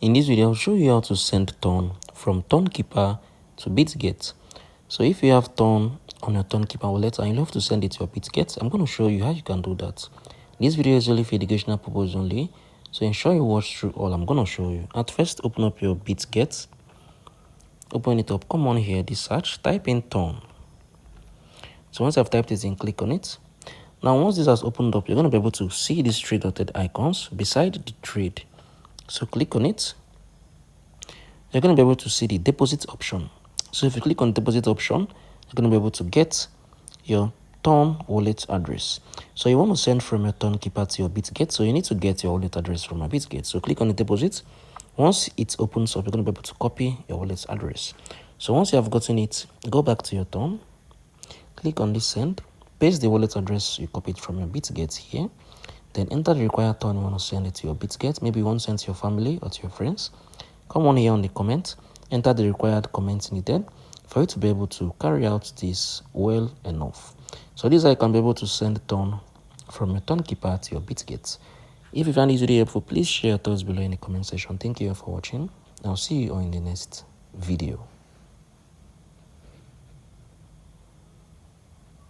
In this video, I'll show you how to send Ton from Tonkeeper to Bitget. So if you have Ton on your Tonkeeper wallet and you love to send it to your Bitget, I'm going to show you how you can do that. This video is only for educational purpose only, so ensure you watch through all I'm going to show you. At first, open up your Bitget. Open it up. Come on here, this search. Type in Ton. So once I've typed it in, click on it. Now, once this has opened up, you're going to be able to see these three dotted icons beside the trade. So click on it. You're going to be able to see the deposit option. So if you click on deposit option, you're going to be able to get your Ton wallet address. So you want to send from your Tonkeeper to your Bitget. So you need to get your wallet address from your Bitget. So click on the deposit. Once it opens up, you're going to be able to copy your wallet address. So once you have gotten it, go back to your Ton. Click on this send. Paste the wallet address you copied from your Bitget here. Then enter the required Ton you want to send it to your Bitget. Maybe you want to send to your family or to your friends. Come on here on the comment. Enter the required comments needed for you to be able to carry out this well enough. So this is how you can be able to send Ton from your Tonkeeper to your Bitget. If you found this video helpful, please share your thoughts below in the comment section. Thank you for watching. I'll see you all in the next video.